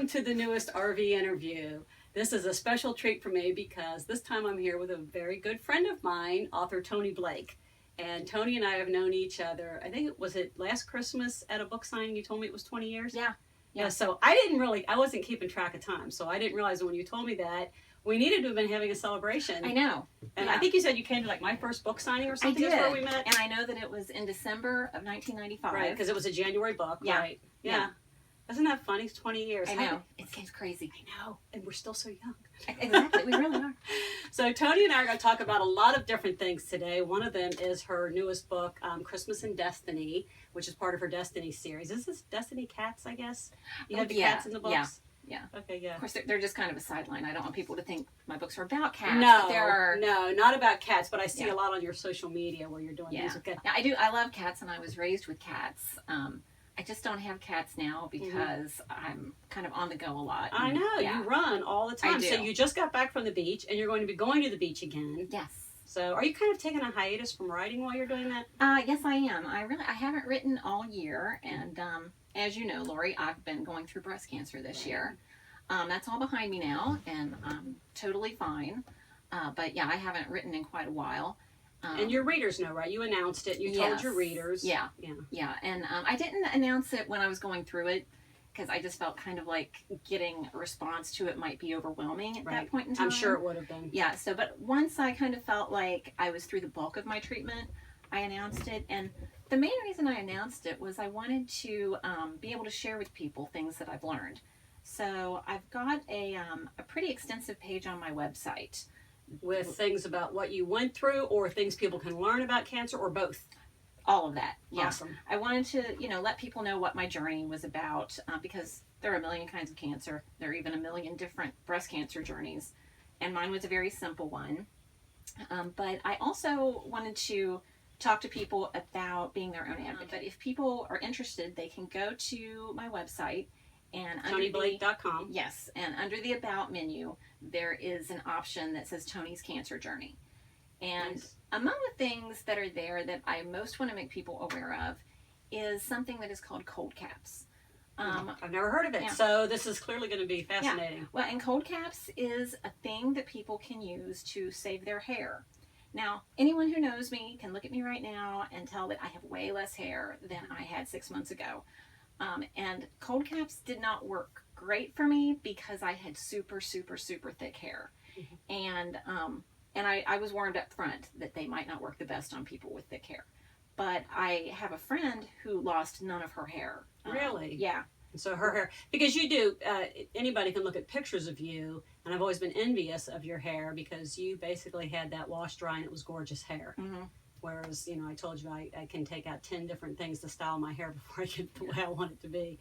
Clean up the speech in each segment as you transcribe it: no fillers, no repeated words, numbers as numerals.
Welcome to the newest RV interview. This is a special treat for me because this time I'm here with a very good friend of mine, author Toni Blake. And Toni and I have known each other, I think it last Christmas at a book signing, you told me it was 20 years? Yeah. So I wasn't keeping track of time, so I didn't realize when you told me that, we needed to have been having a celebration. I know. And I think you said you came to like my first book signing or something. I did. That's where we met. And I know that it was in December of 1995. Right, because it was a January book, Yeah. right? Yeah. Isn't that funny? It's 20 years. I know. It seems crazy. I know. And we're still so young. Exactly. We really are. So Toni and I are going to talk about a lot of different things today. One of them is her newest book, Christmas in Destiny, which is part of her Destiny series. Is this Destiny Cats, I guess? You have the cats in the books? Yeah. Okay, yeah. Of course, they're just kind of a sideline. I don't want people to think my books are about cats. No, but no, not about cats, but I see a lot on your social media where you're doing things with cats. Yeah, I do. I love cats, and I was raised with cats. I just don't have cats now because I'm kind of on the go a lot. I know. You run all the time. I do. So you just got back from the beach, and you're going to be going to the beach again. Yes. So are you kind of taking a hiatus from writing while you're doing that? Yes, I am. I haven't written all year, and as you know, Lori, I've been going through breast cancer this year. That's all behind me now, and I'm totally fine. But yeah, I haven't written in quite a while. And your readers know, right? You announced it. You told your readers. Yeah. And I didn't announce it when I was going through it because I just felt kind of like getting a response to it might be overwhelming at that point in time. I'm sure it would have been. Yeah. So, but once I kind of felt like I was through the bulk of my treatment, I announced it. And the main reason I announced it was I wanted to be able to share with people things that I've learned. So I've got a pretty extensive page on my website. With things about what you went through or things people can learn about cancer or both? All of that. Yeah. Awesome. I wanted to, let people know what my journey was about because there are a million kinds of cancer. There are even a million different breast cancer journeys. And mine was a very simple one. But I also wanted to talk to people about being their own advocate. But if people are interested, they can go to my website. And ToniBlake.com. Yes, and under the About menu, there is an option that says Toni's Cancer Journey. And among the things that are there that I most want to make people aware of is something that is called cold caps. I've never heard of it, so this is clearly going to be fascinating. Yeah. Well, and cold caps is a thing that people can use to save their hair. Now, anyone who knows me can look at me right now and tell that I have way less hair than I had 6 months ago. And cold caps did not work great for me because I had super, super, super thick hair. And I was warned up front that they might not work the best on people with thick hair. But I have a friend who lost none of her hair. Really? Yeah. So her hair, because you do, anybody can look at pictures of you, and I've always been envious of your hair because you basically had that wash dry and it was gorgeous hair. Whereas, I told you I can take out 10 different things to style my hair before I get the way I want it to be.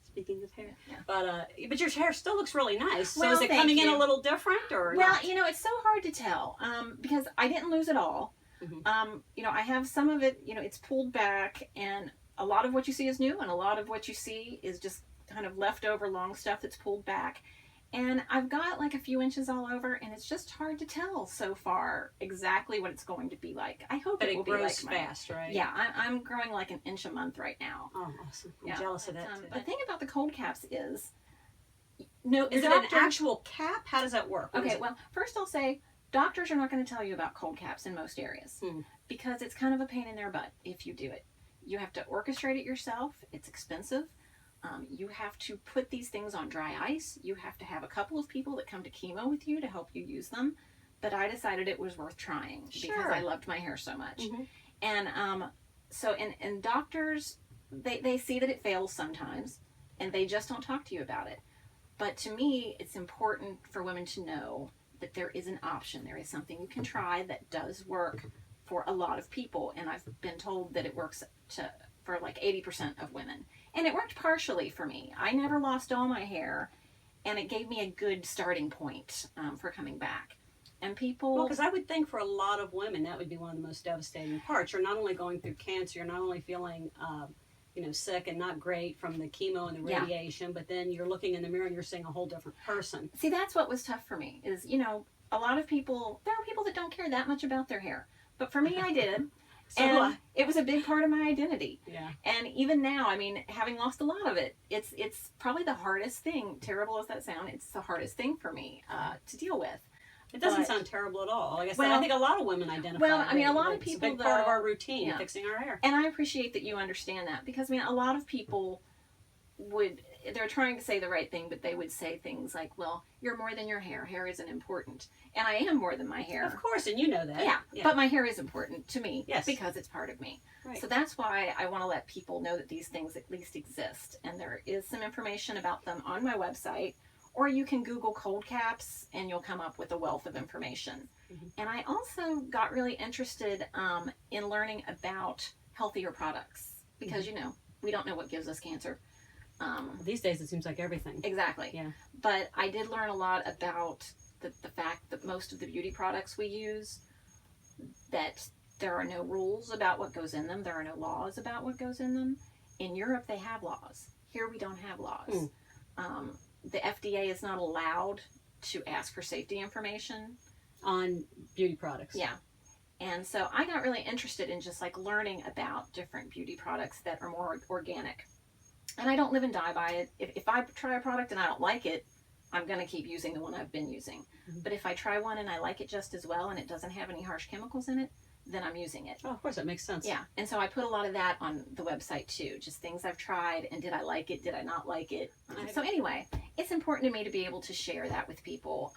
Speaking of hair. But your hair still looks really nice. So is it coming in a little different or not? It's so hard to tell because I didn't lose it all. I have some of it, it's pulled back, and a lot of what you see is new, and a lot of what you see is just kind of leftover long stuff that's pulled back. And I've got like a few inches all over, and it's just hard to tell so far exactly what it's going to be like. I hope it will be like fast, right? Yeah, I'm growing like an inch a month right now. Oh, awesome! I'm jealous of that too. The thing about the cold caps is, is it an actual cap? How does that work? Okay, well, first I'll say doctors are not going to tell you about cold caps in most areas because it's kind of a pain in their butt if you do it. You have to orchestrate it yourself. It's expensive. You have to put these things on dry ice. You have to have a couple of people that come to chemo with you to help you use them. But I decided it was worth trying because I loved my hair so much. And and doctors, they see that it fails sometimes, and they just don't talk to you about it. But to me, it's important for women to know that there is an option. There is something you can try that does work for a lot of people. And I've been told that it works for like 80% of women. And it worked partially for me. I never lost all my hair, and it gave me a good starting point for coming back. And people... Well, because I would think for a lot of women, that would be one of the most devastating parts. You're not only going through cancer, you're not only feeling, sick and not great from the chemo and the radiation, but then you're looking in the mirror and you're seeing a whole different person. See, that's what was tough for me, is, a lot of people, there are people that don't care that much about their hair. But for me, I did. So do I. it was a big part of my identity. Yeah. And even now, I mean, having lost a lot of it, it's probably the hardest thing, terrible as that sounds, it's the hardest thing for me to deal with. It doesn't sound terrible at all. Like I said, Well, I think a lot of women identify. Well, I mean, a lot of it's people, a big part of our routine, yeah. fixing our hair. And I appreciate that you understand that, because, I mean, a lot of people they're trying to say the right thing, but they would say things like, well, you're more than your hair. Hair isn't important. And I am more than my hair. Of course, and you know that. Yeah. But my hair is important to me. Yes. Because it's part of me. Right. So that's why I want to let people know that these things at least exist. And there is some information about them on my website. Or you can Google cold caps and you'll come up with a wealth of information. Mm-hmm. And I also got really interested in learning about healthier products. Because, you know, we don't know what gives us cancer. These days it seems like everything. Exactly. Yeah. But I did learn a lot about the fact that most of the beauty products we use, that there are no rules about what goes in them. There are no laws about what goes in them. In Europe, they have laws. Here, we don't have laws. The FDA is not allowed to ask for safety information on beauty products. Yeah. And so I got really interested in just like learning about different beauty products that are more organic. And I don't live and die by it. If I try a product and I don't like it, I'm going to keep using the one I've been using. Mm-hmm. But if I try one and I like it just as well and it doesn't have any harsh chemicals in it, then I'm using it. Oh, of course, that makes sense. Yeah. And so I put a lot of that on the website too. Just things I've tried and did I like it? Did I not like it? So anyway, it's important to me to be able to share that with people.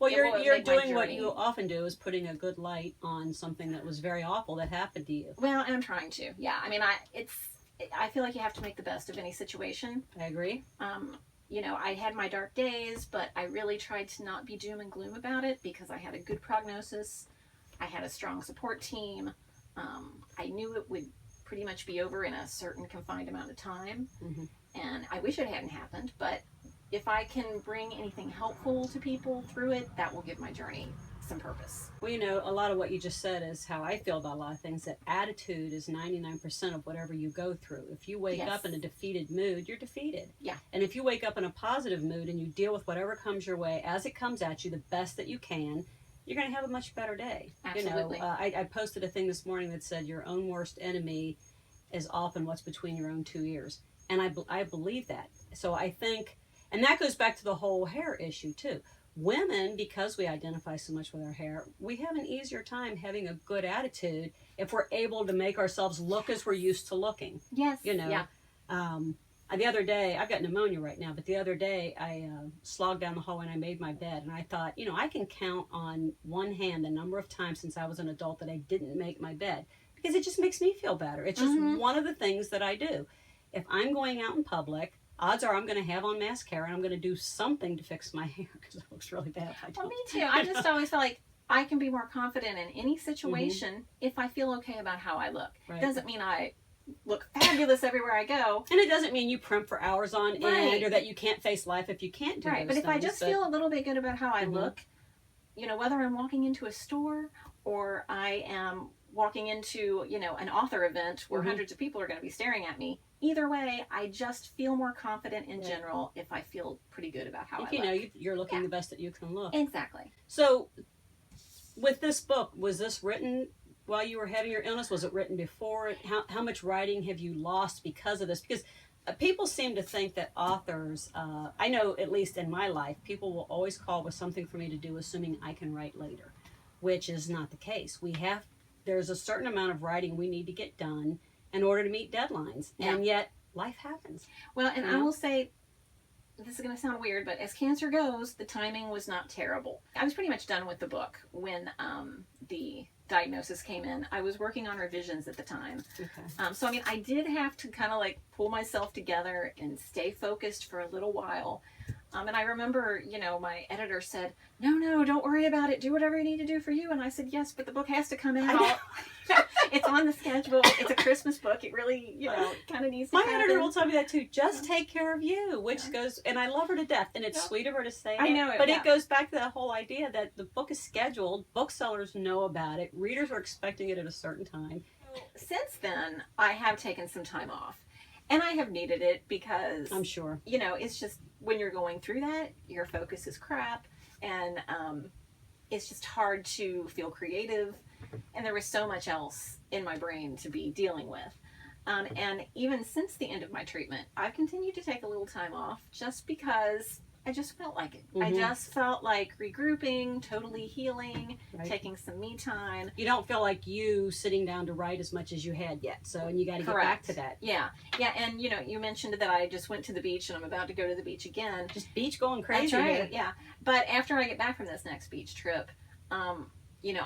Well, you're doing what you often do, is putting a good light on something that was very awful that happened to you. Well, and I'm trying to. Yeah. I mean, I feel like you have to make the best of any situation. I agree. You know, I had my dark days, but I really tried to not be doom and gloom about it because I had a good prognosis. I had a strong support team. I knew it would pretty much be over in a certain confined amount of time. Mm-hmm. And I wish it hadn't happened, but if I can bring anything helpful to people through it, that will give my journey some purpose. Well, you know, a lot of what you just said is how I feel about a lot of things, that attitude is 99% of whatever you go through. If you wake up in a defeated mood, you're defeated. Yeah. And if you wake up in a positive mood and you deal with whatever comes your way as it comes at you the best that you can, you're going to have a much better day. Absolutely. You know, I posted a thing this morning that said your own worst enemy is often what's between your own two ears. And I believe that. So I think, and that goes back to the whole hair issue too. Women, because we identify so much with our hair, we have an easier time having a good attitude if we're able to make ourselves look as we're used to looking. Yes. You know, the other day, I've got pneumonia right now, but the other day I slogged down the hallway and I made my bed. And I thought, you know, I can count on one hand the number of times since I was an adult that I didn't make my bed, because it just makes me feel better. It's just one of the things that I do. If I'm going out in public, odds are I'm going to have on mascara and I'm going to do something to fix my hair because it looks really bad if I don't. Well, me too. I just always feel like I can be more confident in any situation if I feel okay about how I look. Right. Doesn't mean I look fabulous everywhere I go. And it doesn't mean you primp for hours on end or that you can't face life if you can't do those But if things. I just feel a little bit good about how I look, you know, whether I'm walking into a store or I am walking into, you know, an author event where hundreds of people are going to be staring at me, either way, I just feel more confident in general if I feel pretty good about how I look. You know, you're looking the best that you can look. Exactly. So, with this book, was this written while you were having your illness? Was it written before it? How much writing have you lost because of this? Because people seem to think that authors, I know at least in my life, people will always call with something for me to do assuming I can write later, which is not the case. There's a certain amount of writing we need to get done in order to meet deadlines. Yeah. And yet life happens. Well, and I will say, this is going to sound weird, but as cancer goes, the timing was not terrible. I was pretty much done with the book when the diagnosis came in. I was working on revisions at the time. Okay. So, I mean, I did have to kind of like pull myself together and stay focused for a little while. And I remember, you know, my editor said, no, don't worry about it. Do whatever you need to do for you. And I said, yes, but the book has to come out. It's on the schedule. It's a Christmas book. It really, you know, kind of needs to happen. My editor will tell me that too. Just take care of you, which goes, and I love her to death. And it's sweet of her to say that. I know it. But it goes back to that whole idea that the book is scheduled. Booksellers know about it. Readers are expecting it at a certain time. Since then, I have taken some time off. And I have needed it because, I'm sure, you know, it's just when you're going through that, your focus is crap. And it's just hard to feel creative. And there was so much else in my brain to be dealing with. And even since the end of my treatment, I've continued to take a little time off just because I just felt like it. I just felt like regrouping, totally healing, taking some me time. You don't feel like you sitting down to write as much as you had yet, so and you got to get back to that. Yeah, and you know, you mentioned that I just went to the beach and I'm about to go to the beach again. Just beach going crazy. That's right. Yeah, but after I get back from this next beach trip, you know,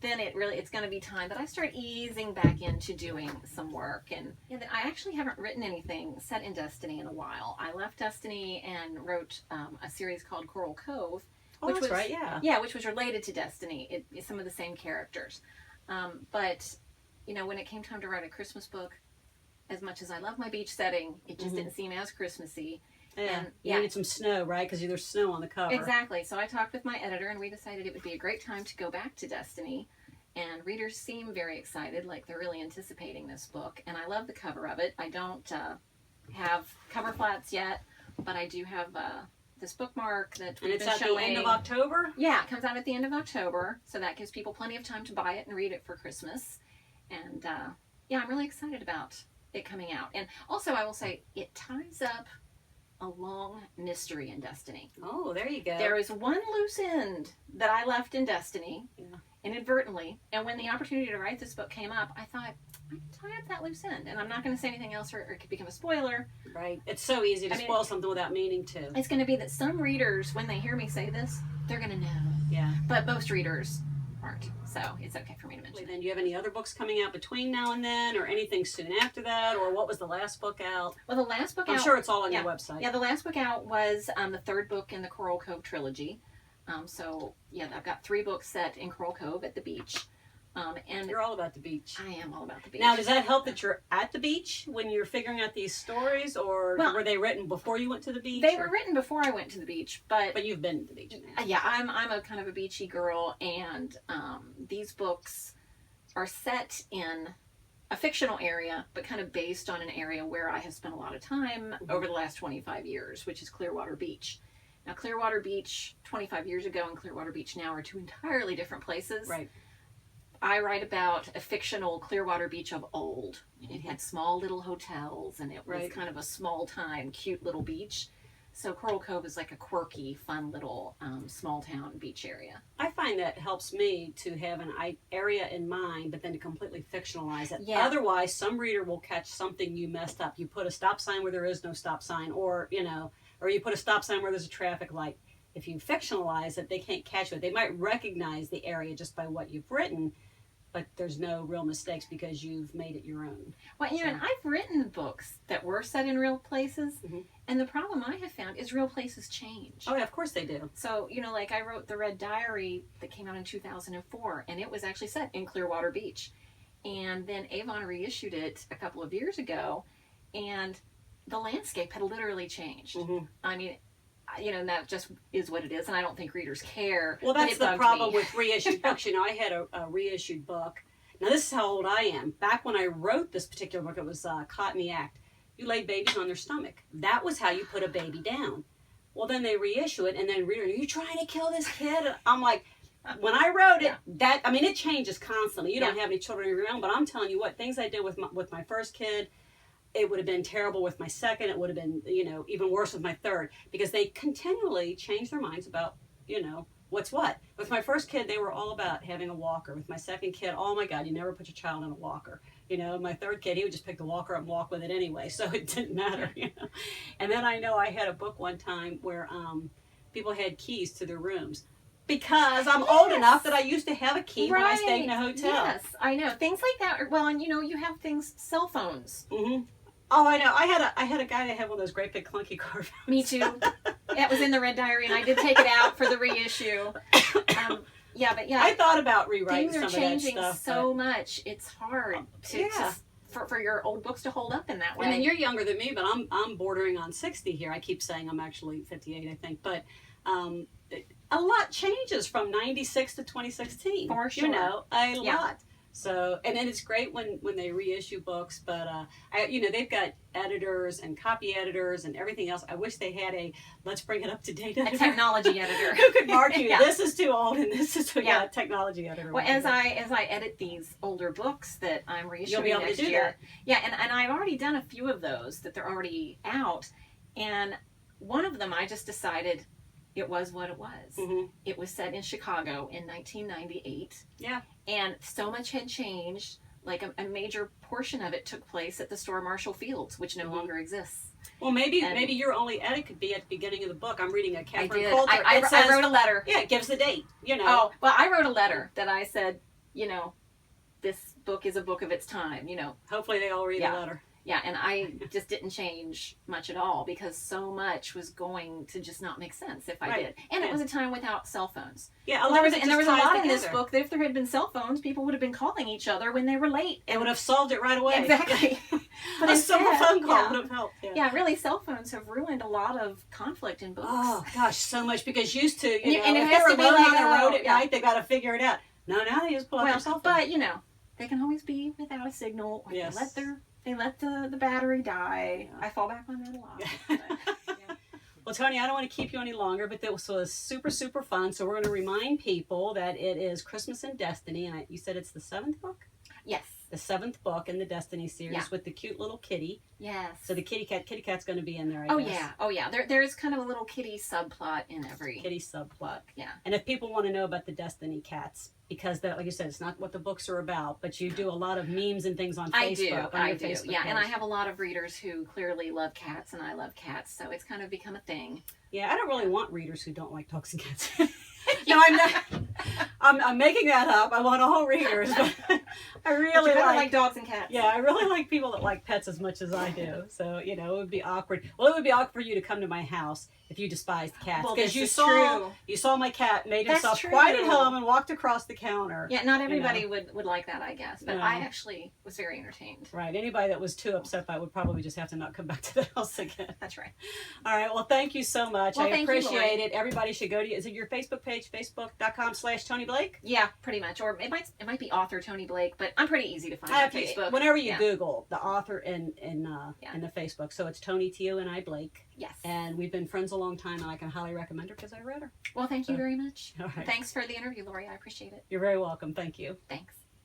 then it's going to be time that I start easing back into doing some work. And I actually haven't written anything set in Destiny in a while. I left Destiny and wrote a series called Coral Cove. Which was right, yeah. Yeah, which was related to Destiny. It's some of the same characters. But, you know, when it came time to write a Christmas book, as much as I love my beach setting, it just didn't seem as Christmassy. Yeah, you needed some snow, right? Because there's snow on the cover. Exactly. So I talked with my editor, and we decided it would be a great time to go back to Destiny. And readers seem very excited, like they're really anticipating this book. And I love the cover of it. I don't have cover flats yet, but I do have this bookmark that we've been showing. And it's at the end of October? Yeah, it comes out at the end of October. So that gives people plenty of time to buy it and read it for Christmas. And yeah, I'm really excited about it coming out. And also, I will say, it ties up a long mystery in Destiny. Oh, there you go. There is one loose end that I left in Destiny, inadvertently, and when the opportunity to write this book came up, I thought, I can tie up that loose end, and I'm not going to say anything else or it could become a spoiler. Right. It's so easy to spoil something without meaning to. It's going to be that some readers, when they hear me say this, they're going to know. Yeah. But most readers aren't, so it's okay for me to mention. Then do you have any other books coming out between now and then, or anything soon after that, or what was the last book out? Well, the last book out... I'm sure it's all on your website. Yeah, the last book out was the third book in the Coral Cove trilogy. So, yeah, I've got 3 books set in Coral Cove at the beach. And you're all about the beach. I am all about the beach. Now, does that help that you're at the beach when you're figuring out these stories, or were they written before you went to the beach? They were written before I went to the beach, but you've been to the beach now. Yeah, I'm a kind of a beachy girl, and these books are set in a fictional area, but kind of based on an area where I have spent a lot of time over the last 25 years, which is Clearwater Beach. Now, Clearwater Beach 25 years ago and Clearwater Beach now are 2 entirely different places. Right. I write about a fictional Clearwater Beach of old. It had small little hotels, and it was kind of a small-time, cute little beach. So Coral Cove is like a quirky, fun little small-town beach area. I find that helps me to have an area in mind, but then to completely fictionalize it. Yeah. Otherwise, some reader will catch something you messed up. You put a stop sign where there is no stop sign, or, you know, or you put a stop sign where there's a traffic light. If you fictionalize it, they can't catch it. They might recognize the area just by what you've written, but there's no real mistakes because you've made it your own. Well, you know, and I've written books that were set in real places, and the problem I have found is real places change. Oh, yeah, of course they do. So, you know, like I wrote The Red Diary that came out in 2004, and it was actually set in Clearwater Beach. And then Avon reissued it a couple of years ago, and the landscape had literally changed. I mean, you know, and that just is what it is, and I don't think readers care. Well, that's the problem with reissued books. You know, I had a reissued book. Now, this is how old I am. Back when I wrote this particular book, it was caught in the act. You laid babies on their stomach. That was how you put a baby down. Well, then they reissue it, and then reader, are you trying to kill this kid? And I'm like, when I wrote it, it changes constantly. You don't have any children of your own, but I'm telling you what, things I did with my first kid, it would have been terrible with my second. It would have been, you know, even worse with my third, because they continually change their minds about, you know, what's what. With my first kid, they were all about having a walker. With my second kid, oh my God, you never put your child in a walker. You know, my third kid, he would just pick the walker up and walk with it anyway, so it didn't matter, you know. And then I know I had a book one time where people had keys to their rooms. Because I'm old enough that I used to have a key when I stayed in a hotel. Yes, I know. Things like that. Well, and you know, you have things, cell phones. Oh, I know. I had a guy that had one of those great big clunky car phones. Me too. It was in the Red Diary, and I did take it out for the reissue. Yeah, but yeah. I thought about rewriting some of that stuff. Things are changing so much. It's hard for your old books to hold up in that way. I mean, you're younger than me, but I'm bordering on 60 here. I keep saying I'm actually 58, I think. But a lot changes from 96 to 2016. For sure. You know, a lot. So, and then it's great when they reissue books, but they've got editors and copy editors and everything else. I wish they had a let's bring it up to date editor. A technology editor who could mark you. Yeah. This is too old and this is technology editor. Well, as I edit these older books that I'm reissuing You'll be able next to do year, that. and I've already done a few of those that they're already out, and one of them I just decided it was what it was. Mm-hmm. It was set in Chicago in 1998. Yeah. And so much had changed. Like a major portion of it took place at the store Marshall Fields, which no longer exists. Well, maybe your only edit could be at the beginning of the book. I'm reading a Catherine I did. Coulter. I wrote a letter. Yeah, it gives the date. Oh, well, I wrote a letter that I said, this book is a book of its time. Hopefully they all read the letter. Yeah, and I just didn't change much at all because so much was going to just not make sense if I did. And it was a time without cell phones. Yeah, there was a lot in this book that if there had been cell phones, people would have been calling each other when they were late. It would have solved it right away. Exactly. But a simple phone call would have helped. Yeah, really, cell phones have ruined a lot of conflict in books. Oh, gosh, so much. Because used to, and if it has they're to be alone like, on the road at night, they got to figure it out. No, now they just pull out their cell phone. But, they can always be without a signal. Or they let the battery die. I fall back on that a lot. But, Well, Toni, I don't want to keep you any longer, but this was super, super fun. So we're going to remind people that it is Christmas in Destiny, and you said it's the 7th book? Yes. The 7th book in the Destiny series with the cute little kitty. Yes. So the kitty cat's going to be in there, I guess. Oh yeah. There's kind of a little kitty subplot in every kitty subplot. Yeah. And if people want to know about the Destiny cats, because like you said, it's not what the books are about, but you do a lot of memes and things on Facebook. I do. Yeah, and I have a lot of readers who clearly love cats, and I love cats, so it's kind of become a thing. Yeah, I don't really want readers who don't like dogs and cats. No, I'm not. I'm making that up. I want all readers, but I really like dogs and cats. Yeah, I really like people that like pets as much as I do. So it would be awkward. Well, it would be awkward for you to come to my house if you despised cats, because you saw my cat made himself quite at home and walked across the counter. Yeah, not everybody would like that, I guess, but I actually was very entertained. Right. Anybody that was too upset by it would probably just have to not come back to the house again. That's right. All right. Well, thank you so much. Well, I appreciate it. Everybody should go to. Is it your Facebook page? Facebook.com/Toni Blake? Yeah, pretty much. Or it might be author Toni Blake, but I'm pretty easy to find on Facebook. Whenever you Google the author in the Facebook, so it's Toni T-O-N-I Blake. Yes. And we've been friends a long time, and I can highly recommend her because I read her. Well, thank you very much. All right. Thanks for the interview, Lori. I appreciate it. You're very welcome. Thank you. Thanks.